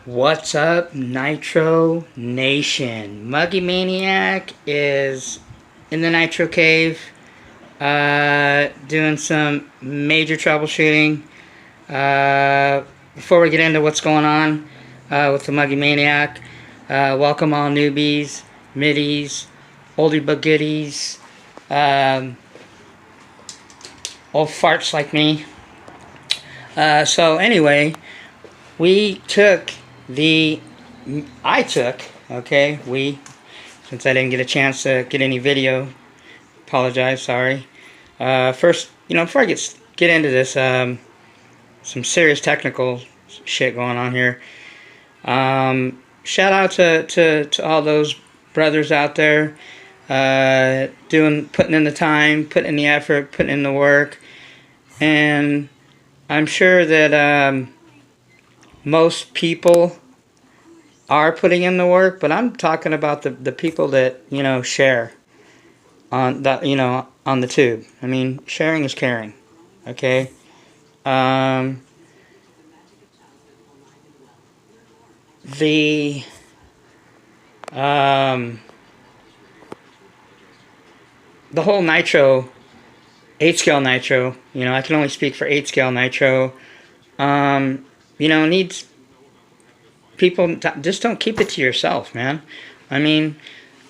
What's up, Nitro Nation? Muggy Maniac is in the Nitro Cave, doing some major troubleshooting. Before we get into what's going on with the Muggy Maniac, welcome all newbies, middies, oldie but goodies, old farts like me. So anyway, we took since I didn't get a chance to get any video, apologize, sorry. First, before I get into this, some serious technical shit going on here. Shout out to all those brothers out there, putting in the time, putting in the effort, putting in the work, and I'm sure that most people are putting in the work, but I'm talking about the people that share on the tube. I mean, sharing is caring. Okay. The whole Nitro, 8 scale Nitro. I can only speak for 8 scale Nitro. Needs people just don't keep it to yourself, man. I mean,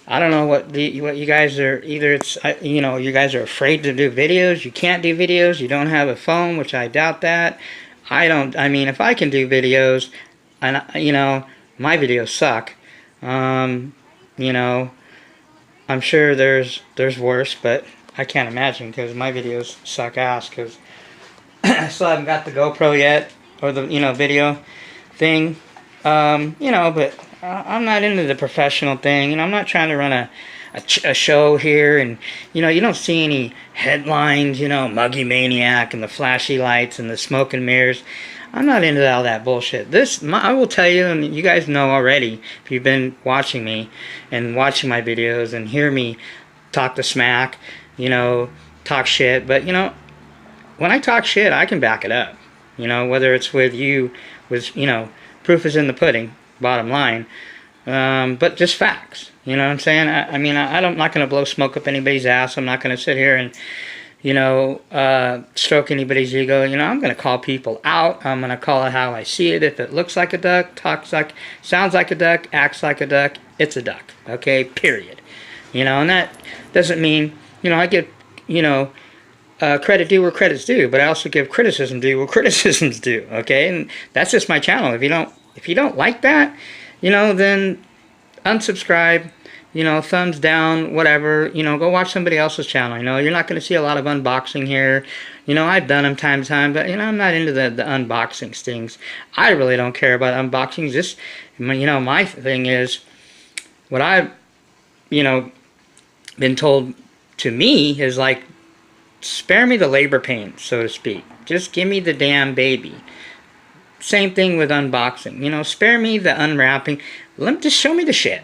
I don't know what you guys are. Either it's you guys are afraid to do videos. You can't do videos. You don't have a phone, which I doubt that. I don't. I mean, if I can do videos, and my videos suck. I'm sure there's worse, but I can't imagine because my videos suck ass. Because I still haven't got the GoPro yet, or the video thing. But I'm not into the professional thing. I'm not trying to run a show here, and you don't see any headlines. Muggy Maniac and the flashy lights and the smoke and mirrors. I'm not into all that bullshit. I will tell you, and you guys know already if you've been watching me and watching my videos and hear me talk the smack, talk shit. But when I talk shit, I can back it up. Whether it's with proof is in the pudding, bottom line. But just facts. You know what I'm saying? I'm not going to blow smoke up anybody's ass. I'm not going to sit here and, stroke anybody's ego. I'm going to call people out. I'm going to call it how I see it. If it looks like a duck, sounds like a duck, acts like a duck, it's a duck. Okay? Period. And that doesn't mean, I give, credit due where credit's due, but I also give criticism due where criticism's due. Okay, and that's just my channel. If you don't like that, then unsubscribe. Thumbs down, whatever. Go watch somebody else's channel. You're not going to see a lot of unboxing here. I've done them time to time, but I'm not into the unboxing stings. I really don't care about unboxings. Just my thing is what I've been told to me is like, spare me the labor pain, so to speak. Just give me the damn baby. Same thing with unboxing. Spare me the unwrapping. Just show me the shit.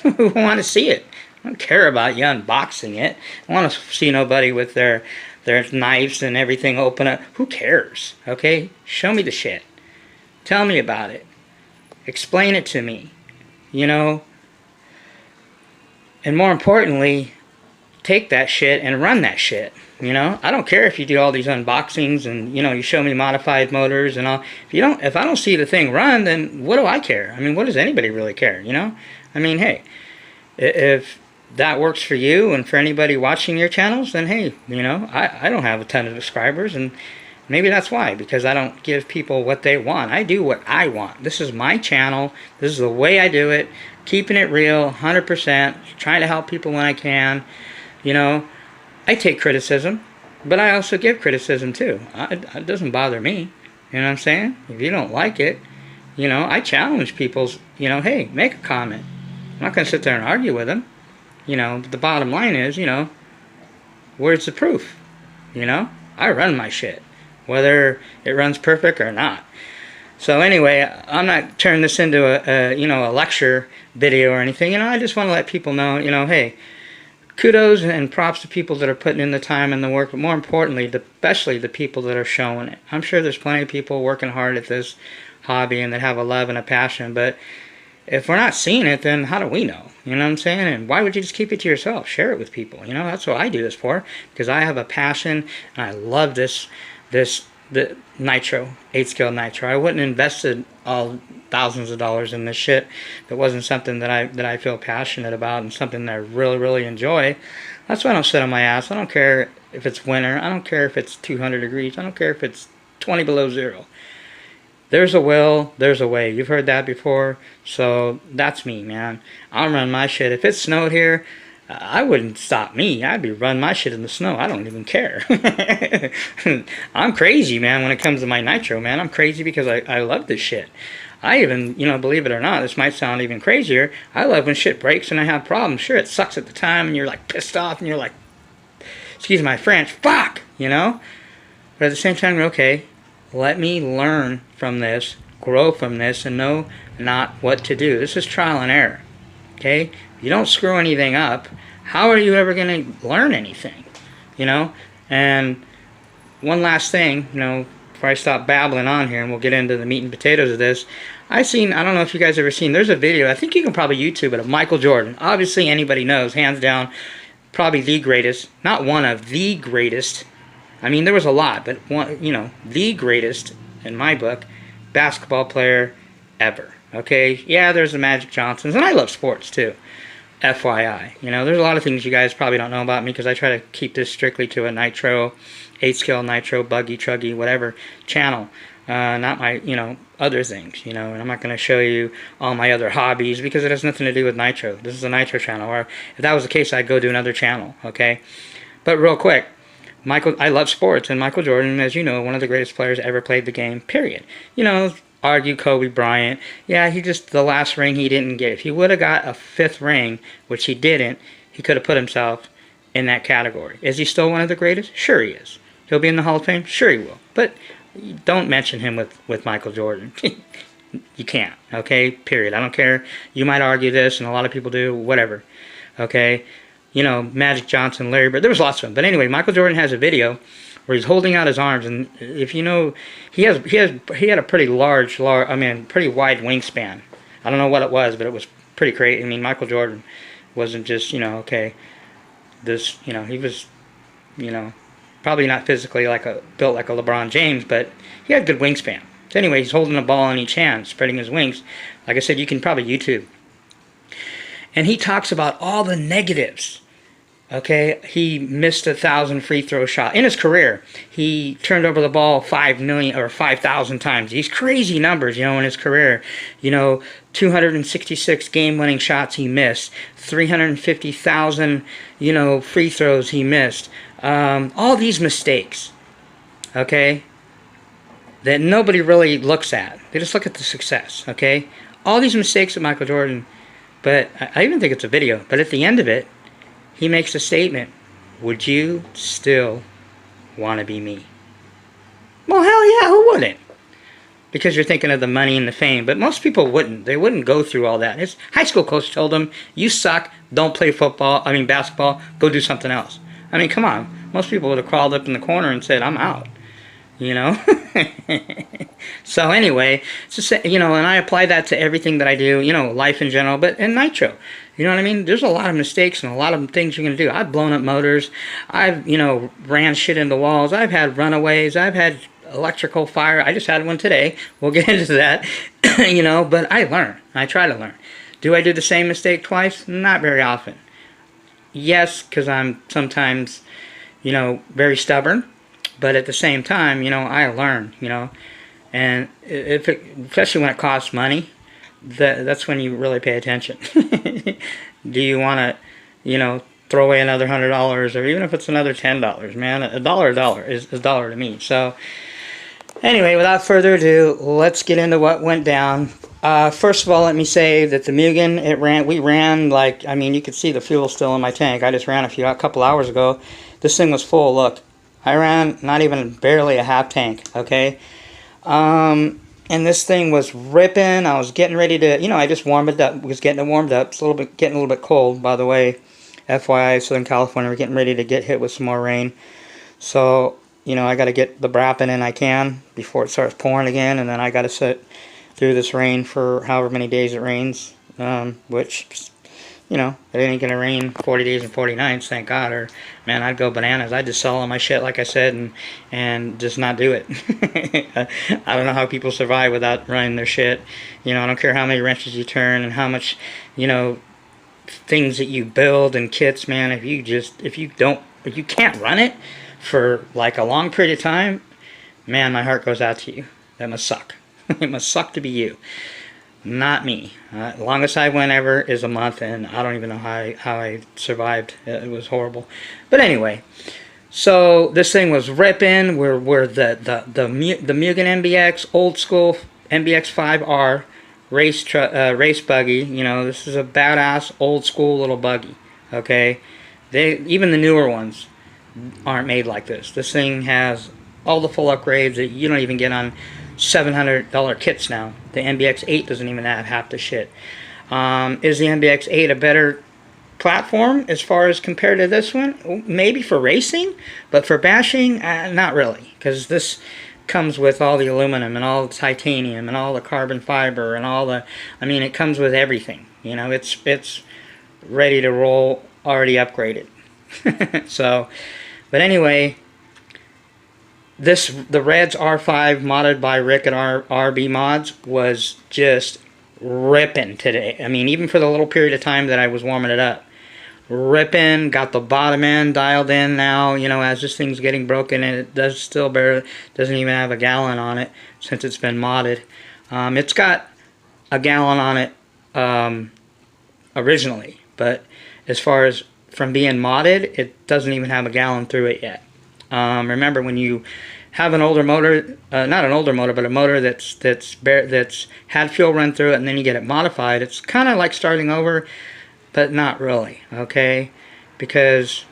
I want to see it. I don't care about you unboxing it. I want to see nobody with their knives and everything open up. Who cares? Okay? Show me the shit. Tell me about it. Explain it to me. And more importantly, take that shit and run that shit. I don't care if you do all these unboxings and you show me modified motors and all. If I don't see the thing run, then what do I care? What does anybody really care? Hey, if that works for you and for anybody watching your channels, then hey, I don't have a ton of subscribers, and maybe that's why, because I don't give people what they want. I do what I want. This is my channel. This is the way I do it. Keeping it real, 100%. Trying to help people when I can. I take criticism, but I also give criticism too. It doesn't bother me. You know what I'm saying? If you don't like it, I challenge people's, hey, make a comment. I'm not going to sit there and argue with them. The bottom line is, where's the proof? I run my shit, whether it runs perfect or not. So anyway, I'm not turning this into a lecture video or anything. I just want to let people know, hey, kudos and props to people that are putting in the time and the work, but more importantly, especially the people that are showing it. I'm sure there's plenty of people working hard at this, hobby and that have a love and a passion. But if we're not seeing it, then how do we know? You know what I'm saying? And why would you just keep it to yourself? Share it with people. You know, that's what I do this for, because I have a passion and I love the nitro, 8-scale nitro. I wouldn't invested all thousands of dollars in this shit if it wasn't something that I feel passionate about and something that I really, really enjoy. That's why I don't sit on my ass. I don't care if it's winter. I don't care if it's 200 degrees. I don't care if it's 20 below zero. There's a will, there's a way. You've heard that before. So that's me, man. I'll run my shit. If it snowed here, I wouldn't stop me. I'd be running my shit in the snow. I don't even care. I'm crazy, man, when it comes to my nitro, man. I'm crazy because I love this shit. I even, you know, believe it or not, this might sound even crazier, I love when shit breaks and I have problems. Sure, it sucks at the time and you're like pissed off and you're like, excuse my French, fuck, you know? But at the same time, okay, let me learn from this, grow from this, and know not what to do. This is trial and error, okay? If you don't screw anything up, how are you ever going to learn anything, you know? And one last thing, you know, before I stop babbling on here, and we'll get into the meat and potatoes of this, I don't know if you guys ever seen, there's a video, I think you can probably YouTube it, of Michael Jordan. Obviously, anybody knows, hands down, probably the greatest, not one of the greatest. I mean, there was a lot, but one, you know, the greatest, in my book, basketball player ever. Okay? Yeah, there's the Magic Johnsons, and I love sports, too. FYI. You know, there's a lot of things you guys probably don't know about me, because I try to keep this strictly to a nitro, 8-scale nitro, buggy, truggy, whatever, channel. Not my, you know, other things, you know, and I'm not going to show you all my other hobbies, because it has nothing to do with nitro. This is a nitro channel, or if that was the case, I'd go to another channel, okay? But real quick, I love sports, and Michael Jordan, as you know, one of the greatest players ever played the game, period. You know, argue Kobe Bryant. Yeah, the last ring he didn't get. If he would have got a 5th ring, which he didn't, he could have put himself in that category. Is he still one of the greatest? Sure he is. He'll be in the Hall of Fame? Sure he will. But don't mention him with Michael Jordan. You can't, okay? Period. I don't care. You might argue this, and a lot of people do, whatever, okay? You know, Magic Johnson, Larry Bird, there was lots of them. But anyway, Michael Jordan has a video where he's holding out his arms, and if you know, he had a pretty pretty wide wingspan. I don't know what it was, but it was pretty great. I mean, Michael Jordan wasn't just, you know, okay, this, you know, he was, you know, probably not physically built like a LeBron James, but he had good wingspan. So anyway, he's holding a ball in each hand, spreading his wings. Like I said, you can probably YouTube. And he talks about all the negatives. Okay, he missed 1,000 free throw shots in his career. He turned over the ball 5,000 times. These crazy numbers, you know, in his career. You know, 266 game-winning shots he missed. 350,000, you know, free throws he missed. All these mistakes, okay, that nobody really looks at. They just look at the success, okay? All these mistakes of Michael Jordan, but I even think it's a video, but at the end of it, he makes a statement, would you still want to be me? Well, hell yeah, who wouldn't? Because you're thinking of the money and the fame, but most people wouldn't. They wouldn't go through all that. His high school coach told him, you suck, don't play basketball, go do something else. I mean, come on. Most people would have crawled up in the corner and said, I'm out. You know? So anyway, you know, and I apply that to everything that I do, you know, life in general, but in nitro. You know what I mean? There's a lot of mistakes and a lot of things you're going to do. I've blown up motors. I've, you know, ran shit into walls. I've had runaways. I've had electrical fire. I just had one today. We'll get into that. You know, but I learn. I try to learn. Do I do the same mistake twice? Not very often. Yes, because I'm sometimes, you know, very stubborn, but at the same time, you know, I learn, you know, and especially when it costs money, that's when you really pay attention. Do you want to, you know, throw away another $100, or even if it's another $10, man, a dollar is a dollar to me. So anyway, without further ado, let's get into what went down. First of all, let me say that the Mugen, we ran like, I mean, you could see the fuel still in my tank. I just ran a couple hours ago. This thing was full. Look, I ran not even barely a half tank, okay? And this thing was ripping. I was getting ready to, you know, I just warmed it up. Was getting it warmed up. It's getting a little bit cold, by the way. FYI, Southern California, we're getting ready to get hit with some more rain. So, you know, I got to get the brapping in I can before it starts pouring again, and then I got to through this rain for however many days it rains, which, you know, it ain't gonna rain 40 days and 40 nights, thank God, or, man, I'd go bananas. I'd just sell all my shit, like I said, and just not do it. I don't know how people survive without running their shit. You know, I don't care how many wrenches you turn and how much, you know, things that you build and kits, man, if you can't run it for, like, a long period of time, man, my heart goes out to you. That must suck. It must suck to be you. Not me. Longest I went ever is a month, and I don't even know how I survived. It was horrible. But anyway, so this thing was ripping. We're the Mugen MBX, old school MBX 5R race buggy. You know, this is a badass old school little buggy. Okay, even the newer ones aren't made like this. This thing has all the full upgrades that you don't even get on $700 kits now. The MBX 8 doesn't even have half the shit. Is the MBX 8 a better platform as far as compared to this one? Maybe for racing, but for bashing, not really. Because this comes with all the aluminum and all the titanium and all the carbon fiber and all the... I mean, it comes with everything. You know, it's ready to roll, already upgraded. So, but anyway... The Reds R5 modded by Rick at RB Mods was just ripping today. I mean, even for the little period of time that I was warming it up. Ripping, got the bottom end dialed in now, you know, as this thing's getting broken, and it doesn't even have a gallon on it since it's been modded. It's got a gallon on it originally, but as far as from being modded, it doesn't even have a gallon through it yet. Remember, when you have an older motor, not an older motor, but a motor that's had fuel run through it, and then you get it modified, it's kind of like starting over, but not really, okay? Because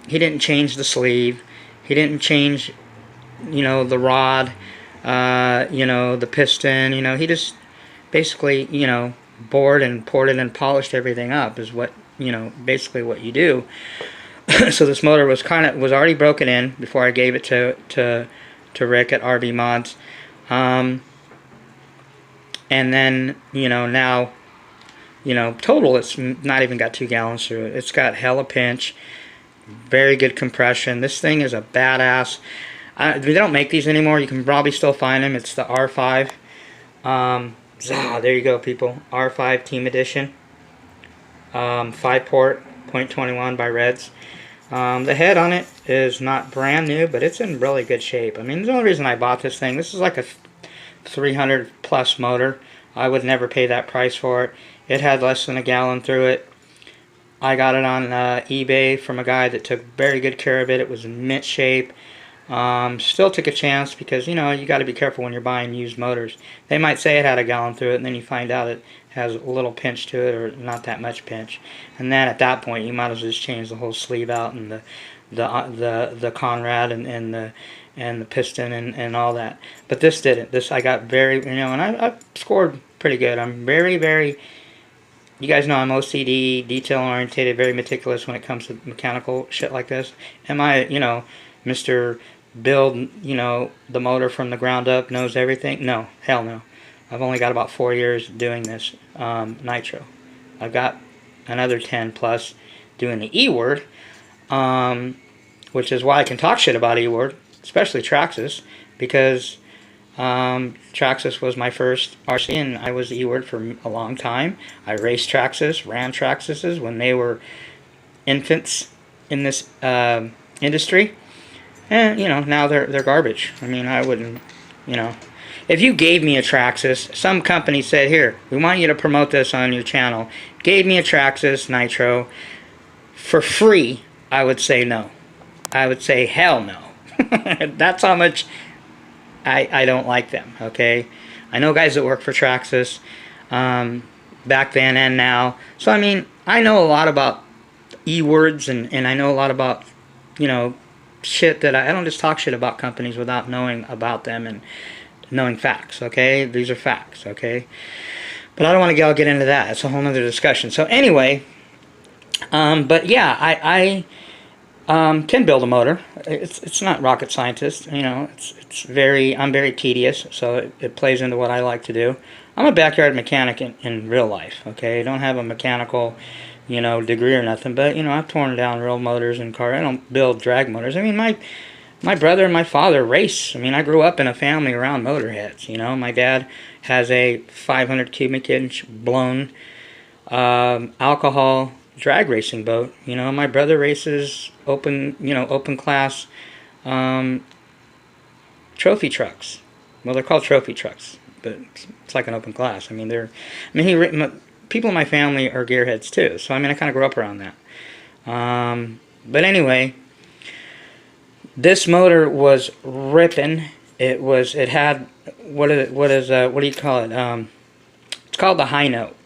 he didn't change the sleeve, he didn't change, you know, the rod, you know, the piston, you know, he just basically, you know, bored and ported and polished everything up is what, you know, basically what you do. So this motor was already broken in before I gave it to Rick at RB Mods, and then, you know, now, you know, total it's not even got 2 gallons through it. It's got hella pinch, very good compression. This thing is a badass. They don't make these anymore. You can probably still find them. It's the R5. There you go, people. R5 Team Edition. 5-port, .21 by Reds. The head on it is not brand new, but it's in really good shape. I mean, the only reason I bought this thing, this is like a 300 plus motor. I would never pay that price for it. It had less than a gallon through it. I got it on eBay from a guy that took very good care of it. It was in mint shape. Still took a chance because, you know, you got to be careful when you're buying used motors. They might say it had a gallon through it, and then you find out it has a little pinch to it, or not that much pinch. And then at that point, you might as well just change the whole sleeve out and the Conrad and the piston and all that. But this didn't. This I got very, you know, and I scored pretty good. I'm very. You guys know I'm OCD, detail oriented, very meticulous when it comes to mechanical shit like this. Am I, you know, Mr. Build, you know, the motor from the ground up, knows everything? No, hell no. I've only got about 4 years doing this nitro. I've got another 10 plus doing the E-word, which is why I can talk shit about E-word, especially Traxxas, because Traxxas was my first RC, and I was E-word for a long time. I raced Traxxas, ran Traxxas when they were infants in this industry, and, you know, now they're garbage. I mean, I wouldn't, you know, if you gave me a Traxxas, some company said, here, we want you to promote this on your channel, gave me a Traxxas Nitro for free, I would say no. I would say hell no. That's how much I don't like them, okay? I know guys that work for Traxxas, back then and now. So, I mean, I know a lot about E-words, and I know a lot about, you know, shit that I don't just talk shit about companies without knowing about them and knowing facts, okay? These are facts, okay? But I don't want to get into that. It's a whole other discussion. So anyway, but yeah, I can build a motor. It's not rocket scientist, you know. I'm very tedious, so it plays into what I like to do. I'm a backyard mechanic in real life, okay? I don't have a mechanical, you know, degree or nothing, but, you know, I've torn down real motors and cars. I don't build drag motors. I mean, my brother and my father race. I mean, I grew up in a family around motorheads, you know. My dad has a 500 cubic inch blown alcohol drag racing boat. You know, my brother races open, you know, open class trophy trucks. Well, they're called trophy trucks, but it's like an open class. I mean, people in my family are gearheads too, so I mean, I kind of grew up around that. But anyway, this motor was ripping. It had what do you call it? It's called the high note.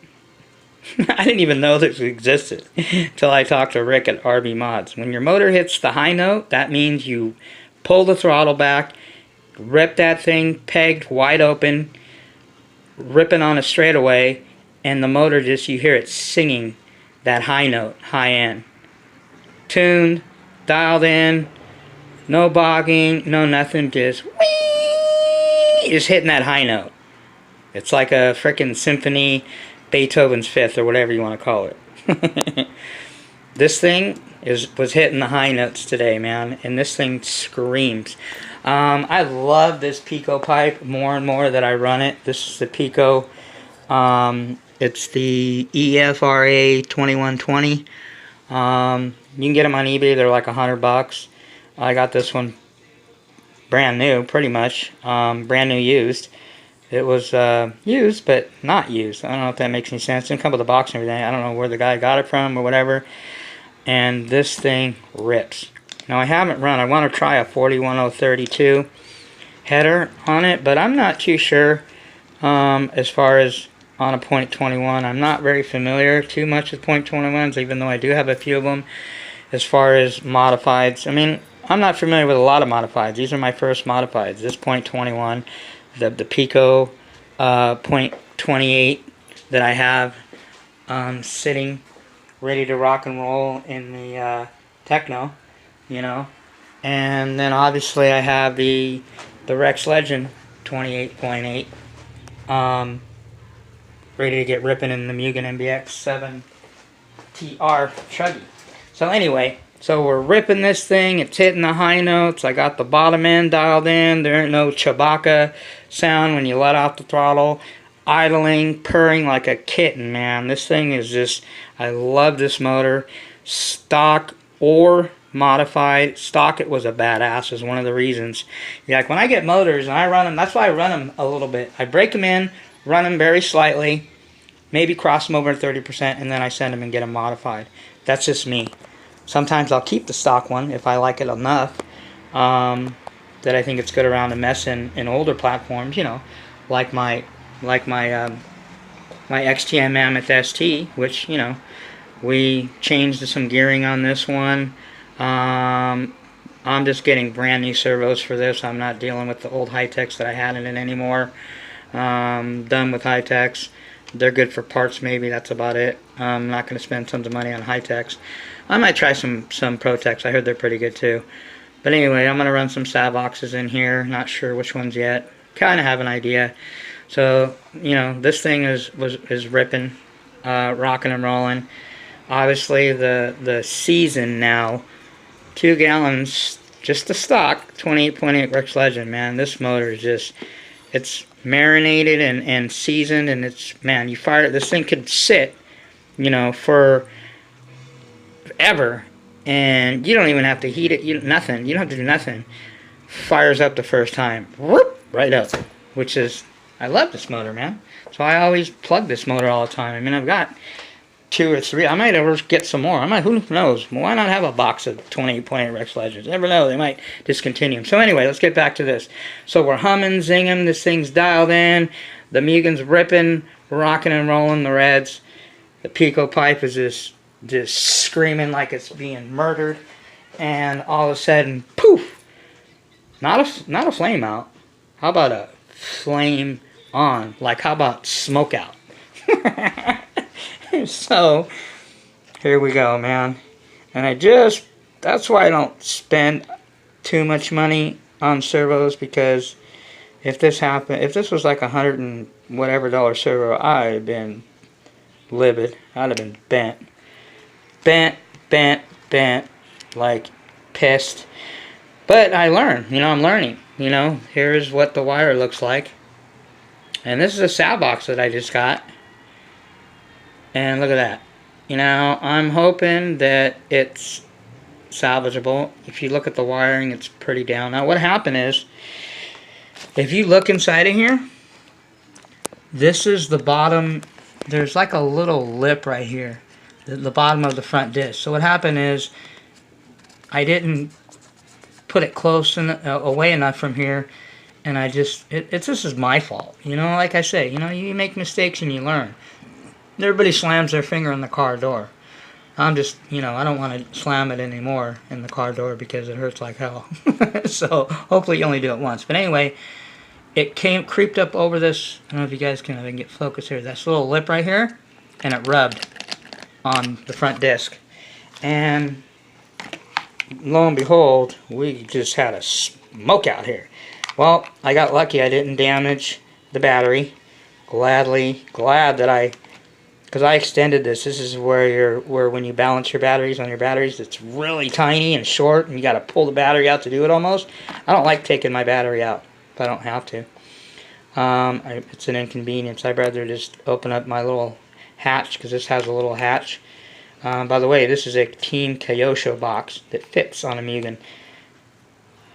I didn't even know this existed until I talked to Rick at RB Mods. When your motor hits the high note, that means you pull the throttle back, rip that thing pegged wide open, ripping on a straightaway, and the motor just, you hear it singing that high note, high end. Tuned, dialed in, no bogging, no nothing, just whee, just hitting that high note. It's like a frickin' symphony, Beethoven's Fifth, or whatever you want to call it. This thing was hitting the high notes today, man, and this thing screams. I love this Pico pipe more and more that I run it. This is the Pico. It's the EFRA 2120. You can get them on eBay. They're like $100. I got this one brand new, pretty much. Brand new used. It was used, but not used. I don't know if that makes any sense. It didn't come with a box and everything. I don't know where the guy got it from or whatever. And this thing rips. Now, I haven't run. I want to try a 41032 header on it, but I'm not too sure as far as on a .21. I'm not very familiar too much with .21s, even though I do have a few of them as far as modifieds. I mean, I'm not familiar with a lot of modifieds. These are my first modifieds. This .21. The Pico .28 that I have sitting ready to rock and roll in the Techno, you know. And then obviously I have the Rex Legend 28.8 ready to get ripping in the Mugen MBX 7 TR Chuggy. So anyway, so we're ripping this thing. It's hitting the high notes. I got the bottom end dialed in. There ain't no Chewbacca sound when you let off the throttle. Idling, purring like a kitten, man. This thing is just, I love this motor. Stock or modified. Stock, it was a badass, is one of the reasons. Yeah, like when I get motors and I run them, that's why I run them a little bit. I break them in, run them very slightly, maybe cross them over 30%, and then I send them and get them modified. That's just me. Sometimes I'll keep the stock one if I like it enough that I think it's good around to mess in older platforms, you know, like my XTM Mammoth ST, which, you know, we changed some gearing on this one. I'm just getting brand new servos for this. I'm not dealing with the old Hi-Techs that I had in it anymore. Done with Hi-Techs. They're good for parts maybe, that's about it. I'm not going to spend tons of money on Hi-Techs. I might try some Pro-Techs. I heard they're pretty good too. But anyway, I'm going to run some Savoxes in here. Not sure which ones yet. Kind of have an idea. So, you know, this thing is ripping, rocking and rolling. Obviously, the season now, 2 gallons, just the stock, 28.8 Rex Legend, man. This motor is just, it's marinated and seasoned, and it's, man, you fire it, this thing could sit, you know, for ever, and you don't even have to heat it, nothing, you don't have to do nothing. Fires up the first time, whoop, right up, which is, I love this motor, man. So I always plug this motor all the time. I mean, I've got 2 or 3. I might ever get some more. I might, who knows? Why not have a box of 28.8 Rex Legends? Never know. They might discontinue them. So anyway, let's get back to this. So we're humming, zinging. This thing's dialed in. The Mugen's ripping, rocking and rolling the reds. The Pico pipe is just screaming like it's being murdered. And all of a sudden, poof! Not a flame out. How about a flame on? Like, how about smoke out? So, here we go, man. And that's why I don't spend too much money on servos, because If this happened, if this was like $100 and whatever servo, I'd have been livid. I'd have been bent. Bent, like pissed. But I learn, you know, I'm learning. You know, here's what the wire looks like. And this is a Savox that I just got. And look at that. You know, I'm hoping that it's salvageable. If you look at the wiring, it's pretty down. Now, what happened is, if you look inside of here, this is the bottom. There's like a little lip right here, the bottom of the front disc. So what happened is, I didn't put it close away enough from here, and I just, this is my fault. You know, like I say, you know, you make mistakes and you learn. Everybody slams their finger on the car door. I'm just, you know, I don't want to slam it anymore in the car door because it hurts like hell. So hopefully you only do it once. But anyway, it creeped up over this. I don't know if you guys can get focus here. This little lip right here, and it rubbed on the front disc. And lo and behold, we just had a smoke out here. Well, I got lucky. I didn't damage the battery. Glad that because I extended this. This is where when you balance your batteries on your batteries, it's really tiny and short, and you got to pull the battery out to do it almost. I don't like taking my battery out if I don't have to. It's an inconvenience. I'd rather just open up my little hatch, because this has a little hatch. By the way, this is a Team Kyosho box that fits on a Mugen.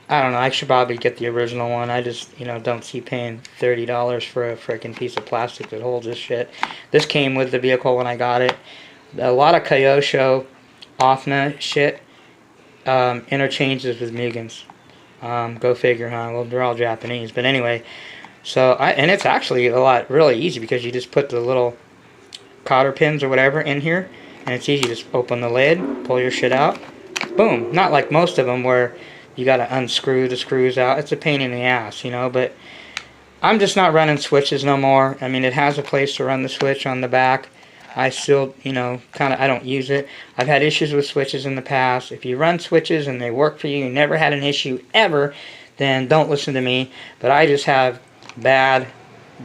I don't know, I should probably get the original one. I just, you know, don't see paying $30 for a freaking piece of plastic that holds this shit. This came with the vehicle when I got it. A lot of Kyosho Offna shit interchanges with Mugens. Go figure, huh? Well, they're all Japanese. But anyway, so, and it's actually really easy, because you just put the little cotter pins or whatever in here, and it's easy. Just open the lid, pull your shit out, boom. Not like most of them where you gotta unscrew the screws out. It's a pain in the ass, you know, but I'm just not running switches no more. I mean, it has a place to run the switch on the back. I still, you know, I don't use it. I've had issues with switches in the past. If you run switches and they work for you, you never had an issue ever, then don't listen to me. But I just have bad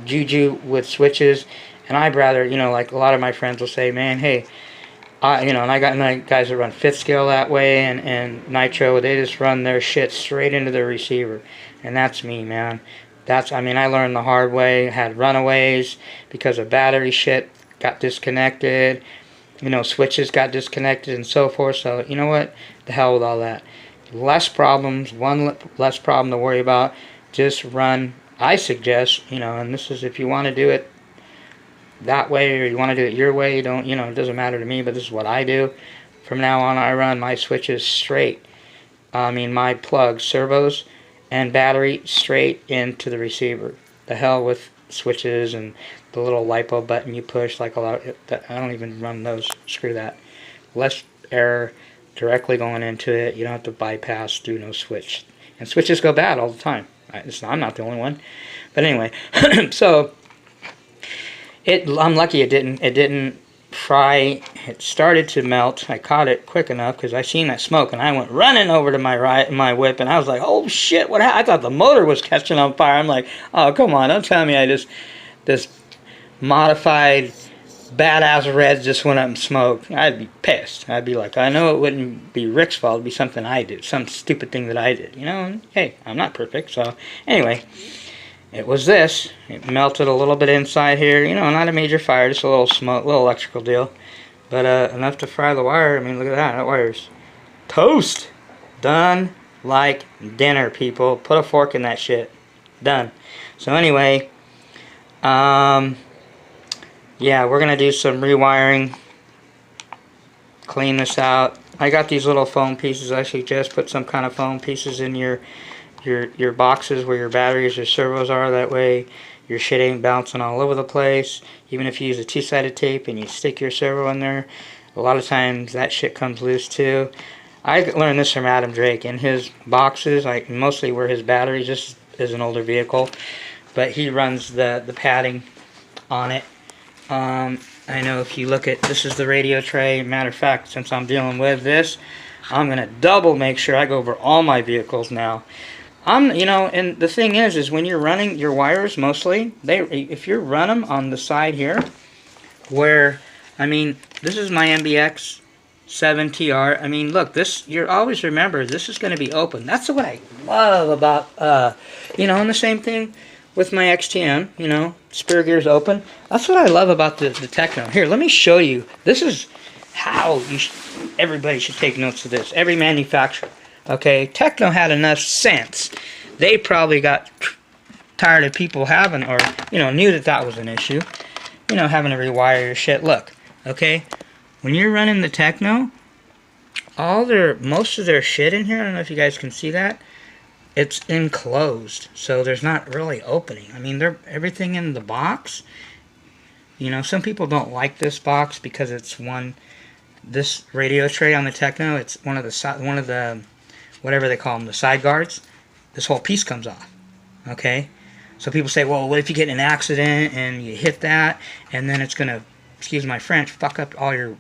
juju with switches, and I'd rather, you know, like a lot of my friends will say, man, hey, you know, and I got guys that run 5th scale that way, and nitro, they just run their shit straight into the receiver. And that's me, man. I mean, I learned the hard way. Had runaways because of battery shit got disconnected. You know, switches got disconnected and so forth. So, you know what? The hell with all that. Less problems, one less problem to worry about. Just run, I suggest, you know, and this is if you want to do it that way, or you want to do it your way, you don't, you know, it doesn't matter to me, but this is what I do. From now on, I run my switches straight. I mean, my plugs, servos, and battery straight into the receiver. The hell with switches and the little LiPo button you push, like a lot of, I don't even run those. Screw that. Less error directly going into it. You don't have to bypass through no switch. And switches go bad all the time. I'm not the only one. But anyway, so I'm lucky it didn't fry. It started to melt. I caught it quick enough because I seen that smoke, and I went running over to my whip, and I was like, oh shit, what happened? I thought the motor was catching on fire. I'm like, oh come on, don't tell me this modified badass red just went up and smoked. I'd be pissed. I'd be like, I know it wouldn't be Rick's fault, it'd be something I did, some stupid thing that I did, you know. And hey, I'm not perfect. So anyway, it was this. It melted a little bit inside here, you know, not a major fire, just a little smoke, little electrical deal, but enough to fry the wire. I mean, look at that. That wire's toast. Done like dinner, people. Put a fork in that shit. Done. So anyway, yeah, we're gonna do some rewiring. Clean this out. I got these little foam pieces. I suggest put some kind of foam pieces in your boxes where your batteries or servos are. That way your shit ain't bouncing all over the place. Even if you use a two-sided tape and you stick your servo in there, a lot of times that shit comes loose too. I learned this from Adam Drake. In his boxes, like mostly where his batteries, this is an older vehicle, but he runs the padding on it. I know if you look at, this is the radio tray. Matter of fact, since I'm dealing with this, I'm going to double make sure I go over all my vehicles now. You know, and the thing is when you're running your wires mostly, if you run them on the side here, where, I mean, this is my MBX 7TR. I mean, look, this, you always remember, this is going to be open. That's what I love about, you know, and the same thing with my XTM, you know, spur gear's open. That's what I love about the Techno. Here, let me show you. This is how everybody should take notes of this. Every manufacturer. Okay, Techno had enough sense. They probably got tired of people having, or, you know, knew that that was an issue. You know, having to rewire your shit. Look, okay, when you're running the Techno, most of their shit in here, I don't know if you guys can see that, it's enclosed, so there's not really opening. I mean, everything in the box, you know, some people don't like this box because it's this radio tray on the Techno, it's one of the, whatever they call them, the side guards. This whole piece comes off, okay? So people say, well, what if you get in an accident and you hit that, and then it's going to, excuse my French, fuck up all your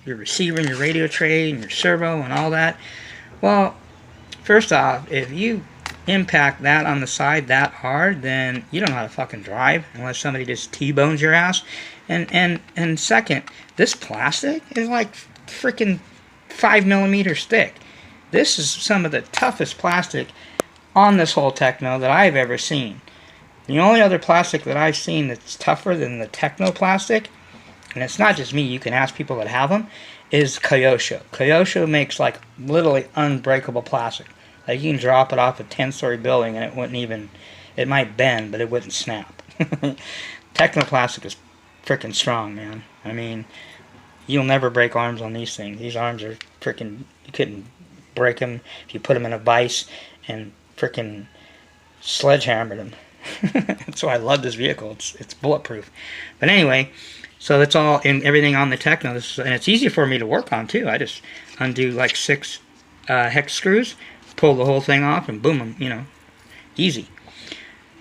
receiver and your radio tray and your servo and all that? Well, first off, if you impact that on the side that hard, then you don't know how to fucking drive unless somebody just T-bones your ass. And second, this plastic is like freaking 5mm thick. This is some of the toughest plastic on this whole Techno that I've ever seen. The only other plastic that I've seen that's tougher than the Techno plastic, and it's not just me, you can ask people that have them, is Kyosho. Kyosho makes like literally unbreakable plastic. Like you can drop it off a 10-story building and it wouldn't even, it might bend, but it wouldn't snap. Techno plastic is freaking strong, man. I mean, you'll never break arms on these things. These arms are freaking, you couldn't break them if you put them in a vise and freaking sledgehammered them. That's why I love this vehicle. It's bulletproof. But anyway, so that's all in everything on the Techno. And it's easy for me to work on too. I just undo like 6 hex screws, pull the whole thing off, and boom, you know, easy.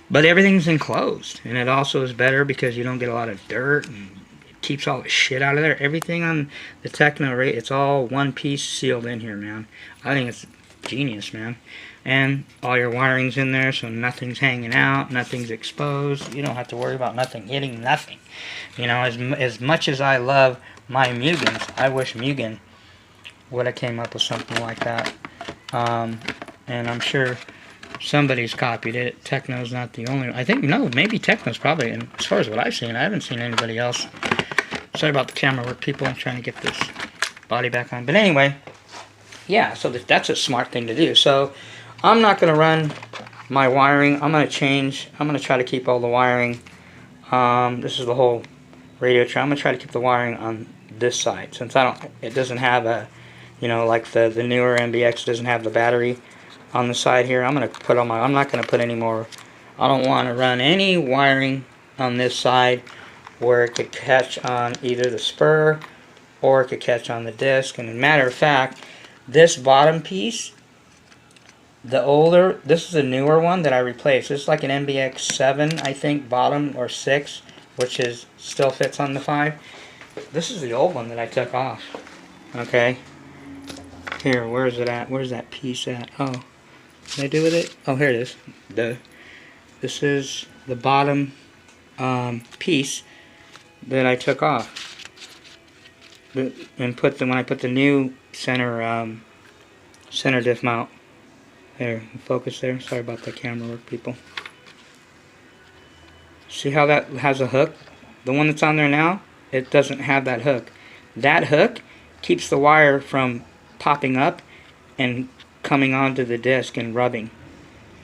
But everything's enclosed, and it also is better because you don't get a lot of dirt, and it keeps all the shit out of there. Everything on the Techno, it's all one piece sealed in here, man. I think it's genius, man. And all your wiring's in there, so nothing's hanging out, nothing's exposed. You don't have to worry about nothing hitting nothing. You know, as much as I love my Mugens, I wish Mugen would have came up with something like that. And I'm sure somebody's copied it. Techno's not the only one. I think, no, maybe Techno's probably, and as far as what I've seen, I haven't seen anybody else. Sorry about the camera work, people. I'm trying to get this body back on. But anyway, yeah, so that's a smart thing to do. So I'm not going to run my wiring. I'm going to try to keep all the wiring. This is the whole radio tray. I'm going to try to keep the wiring on this side, since it doesn't have a, you know, like the newer MBX doesn't have the battery on the side here. I'm going to put I'm not going to put any more. I don't want to run any wiring on this side where it could catch on either the spur or it could catch on the disc. And as a matter of fact, this bottom piece, this is a newer one that I replaced. This is like an MBX 7, I think, bottom, or 6, which still fits on the 5. This is the old one that I took off. Okay. Here, where is it at? Where's that piece at? Oh, what did I do with it? Oh, here it is. This is the bottom piece that I took off. And when I put the new center diff mount. There, focus there. Sorry about the camera work, people. See how that has a hook? The one that's on there now, it doesn't have that hook. That hook keeps the wire from popping up and coming onto the disc and rubbing,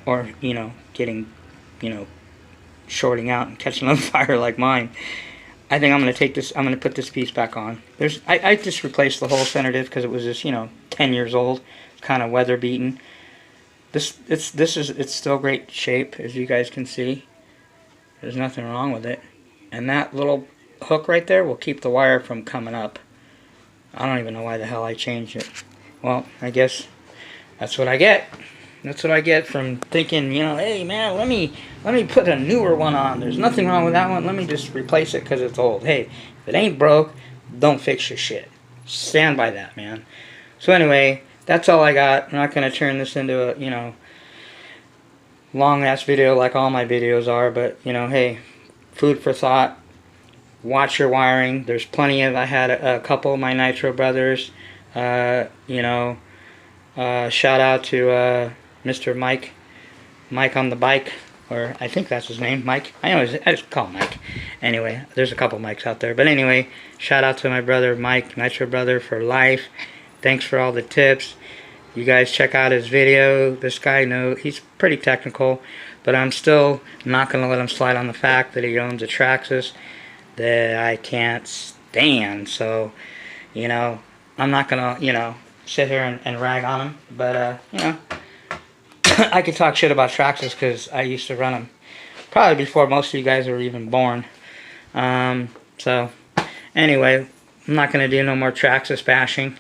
or, you know, getting, you know, shorting out and catching on fire like mine. I think I'm going to take this, I'm going to put this piece back on. I just replaced the whole center diff because it was just, you know, 10 years old, kind of weather beaten. It's still great shape, as you guys can see. There's nothing wrong with it. And that little hook right there will keep the wire from coming up. I don't even know why the hell I changed it. Well, I guess that's what I get. That's what I get from thinking, you know, hey man, let me put a newer one on. There's nothing wrong with that one. Let me just replace it because it's old. Hey, if it ain't broke, don't fix your shit. Stand by that, man. So anyway, that's all I got. I'm not going to turn this into a, you know, long ass video like all my videos are, but you know, hey, food for thought. Watch your wiring. There's plenty of, I had a couple of my Nitro brothers, you know, shout out to Mr. Mike on the bike, or I think that's his name, Mike. I just call him Mike. Anyway, there's a couple Mikes out there. But anyway, shout out to my brother Mike, Nitro Brother for life. Thanks for all the tips. You guys check out his video. This guy he's pretty technical, but I'm still not going to let him slide on the fact that he owns a Traxxas that I can't stand. So, you know, I'm not going to, you know, sit here and rag on him. But, you know, I could talk shit about Traxxas because I used to run them probably before most of you guys were even born. So, anyway, I'm not going to do no more Traxxas bashing.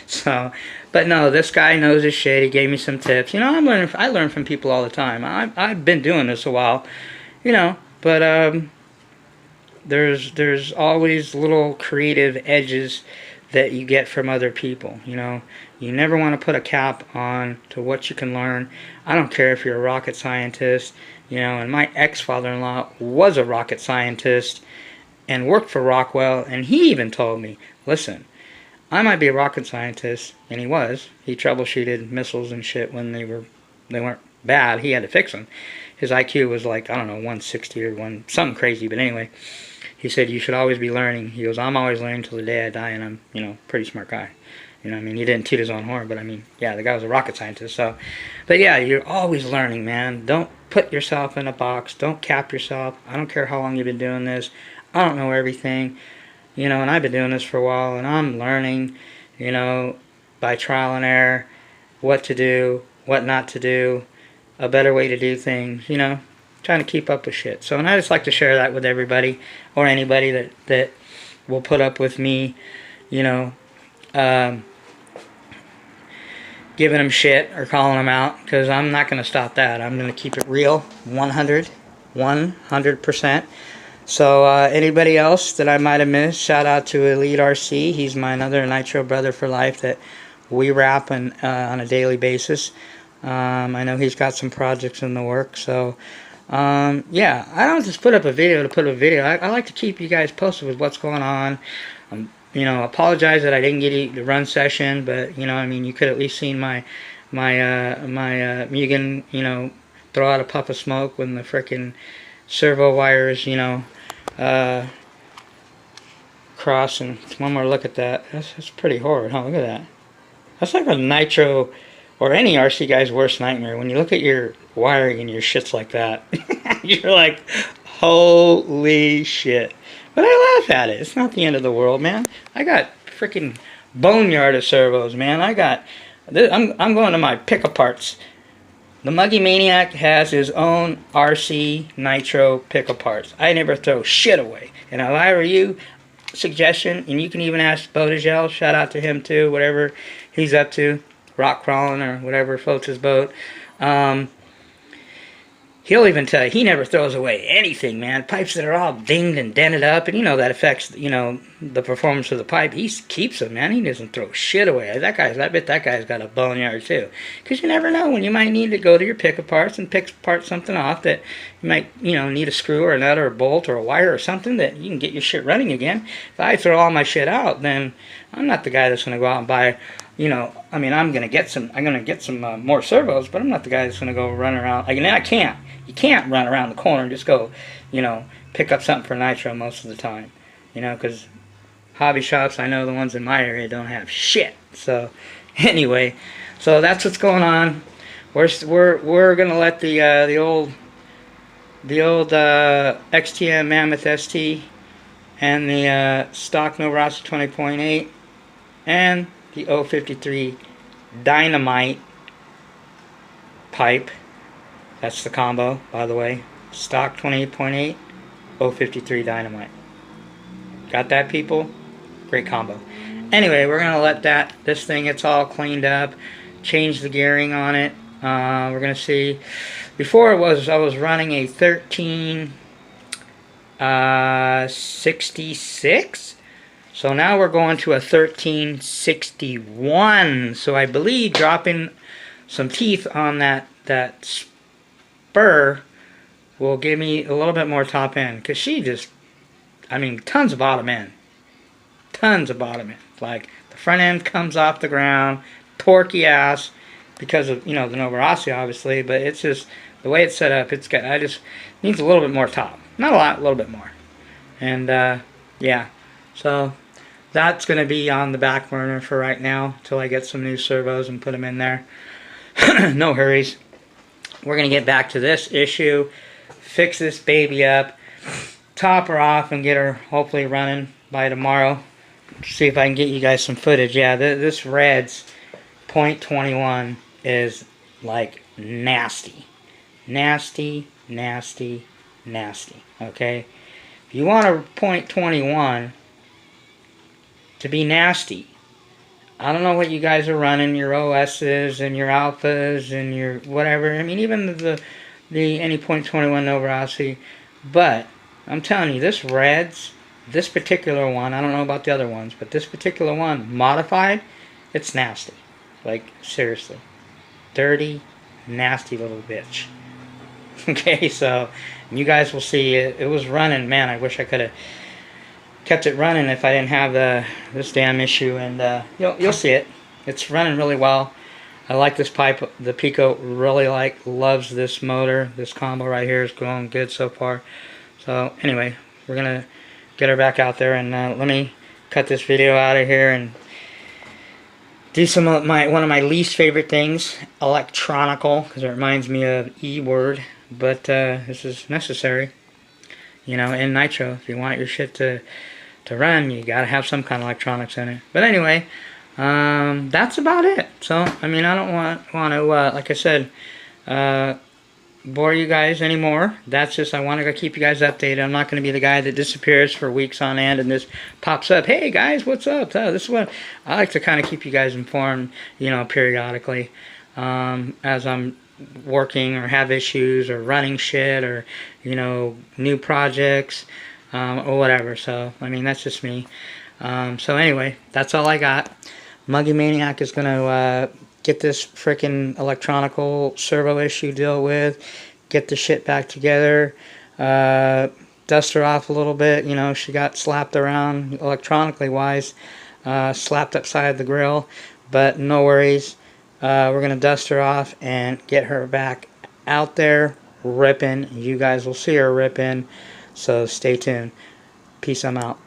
So, but no, this guy knows his shit. He gave me some tips. You know, I learn from people all the time. I've been doing this a while, you know, but there's always little creative edges that you get from other people. You know, you never want to put a cap on to what you can learn. I don't care if you're a rocket scientist, you know, and my ex-father-in-law was a rocket scientist and worked for Rockwell, and he even told me, listen, I might be a rocket scientist, and he was. He troubleshooted missiles and shit when they weren't bad. He had to fix them. His IQ was like, I don't know, 160 or something crazy, but anyway, he said you should always be learning. He goes, I'm always learning till the day I die, and I'm, you know, pretty smart guy. You know what I mean? He didn't toot his own horn, but I mean, yeah, the guy was a rocket scientist, so. But yeah, you're always learning, man. Don't put yourself in a box. Don't cap yourself. I don't care how long you've been doing this. I don't know everything. You know, and I've been doing this for a while, and I'm learning, you know, by trial and error, what to do, what not to do, a better way to do things, you know, trying to keep up with shit. So, and I just like to share that with everybody, or anybody that will put up with me, you know, giving them shit or calling them out, because I'm not going to stop that. I'm going to keep it real, 100%. So anybody else that I might have missed, shout out to Elite RC. He's my another Nitro brother for life that we rap on a daily basis. I know he's got some projects in the works. So yeah, I don't just put up a video to put up a video. I like to keep you guys posted with what's going on. You know, apologize that I didn't get you the run session, but you know, I mean, you could at least seen my Mugen, you know, throw out a puff of smoke when the frickin' servo wires, you know, cross. And one more look at that. That's pretty horrid, huh? Look at that. That's like a Nitro or any RC guy's worst nightmare. When you look at your wiring and your shit's like that, you're like, holy shit. But I laugh at it. It's not the end of the world, man. I got freaking boneyard of servos, man. I'm going to my pick-aparts. The Muggy Maniac has his own RC Nitro pick-aparts. I never throw shit away. And if I were you, suggestion, and you can even ask Bodagel, shout out to him too, whatever he's up to, rock crawling or whatever floats his boat. He'll even tell you, he never throws away anything, man. Pipes that are all dinged and dented up, and you know that affects, you know, the performance of the pipe. He keeps them, man. He doesn't throw shit away. I bet that guy's got a boneyard too. Because you never know when you might need to go to your pick-aparts and pick apart something off that you might, you know, need a screw or a nut or a bolt or a wire or something that you can get your shit running again. If I throw all my shit out, then I'm not the guy that's going to go out and buy, you know, I mean, I'm going to get some more servos, but I'm not the guy that's going to go run around. I can't. You can't run around the corner and just go, you know, pick up something for Nitro most of the time. You know, because hobby shops, I know the ones in my area don't have shit. So, anyway, so that's what's going on. We're going to let the old XTM Mammoth ST and the stock No Rasa 20.8 and the 053 Dynamite pipe. That's the combo, by the way. Stock 28.8, 053 Dynamite. Got that, people? Great combo. Anyway, we're going to let this thing, it's all cleaned up. Change the gearing on it. We're going to see. Before I was running a 1366. So now we're going to a 1361. So I believe dropping some teeth on that spur will give me a little bit more top end, because she just, I mean, tons of bottom end. Tons of bottom end. Like, the front end comes off the ground, torquey ass, because of, you know, the Nova Rossi, obviously, but it's just, the way it's set up, it's got, I just, needs a little bit more top. Not a lot, a little bit more. And, yeah. So, that's going to be on the back burner for right now, until I get some new servos and put them in there. No hurries. We're going to get back to this issue, fix this baby up, top her off, and get her hopefully running by tomorrow. See if I can get you guys some footage. Yeah, this Reds .21 is like nasty. Nasty, nasty, nasty. Okay? If you want a .21 to be nasty, I don't know what you guys are running, your OSs and your alphas and your whatever. I mean, even the any .21 Nova Rossi. But I'm telling you, this Reds, this particular one, I don't know about the other ones, but this particular one, modified, it's nasty. Like, seriously. Dirty, nasty little bitch. Okay, so you guys will see it was running. Man, I wish I could have kept it running if I didn't have this damn issue, and you'll see it. It's running really well. I like this pipe. The Pico really loves this motor. This combo right here is going good so far. So anyway, we're gonna get her back out there, and let me cut this video out of here and do some of one of my least favorite things, electronical, because it reminds me of E-word, but this is necessary. You know, in nitro, if you want your shit to run, you gotta have some kind of electronics in it. But anyway, that's about it. So, I mean, I don't want to, like I said, bore you guys anymore. That's just, I want to keep you guys updated. I'm not going to be the guy that disappears for weeks on end and this pops up, hey guys, what's up? This is what, I like to kind of keep you guys informed, you know, periodically, as I'm working or have issues or running shit or, you know, new projects, or whatever. So, I mean, that's just me. So anyway, that's all I got. Muggy Maniac is going to get this freaking electronical servo issue dealt with, get the shit back together, dust her off a little bit. You know, she got slapped around electronically wise, slapped upside the grill, but no worries. We're going to dust her off and get her back out there ripping. You guys will see her ripping, so stay tuned. Peace, I'm out.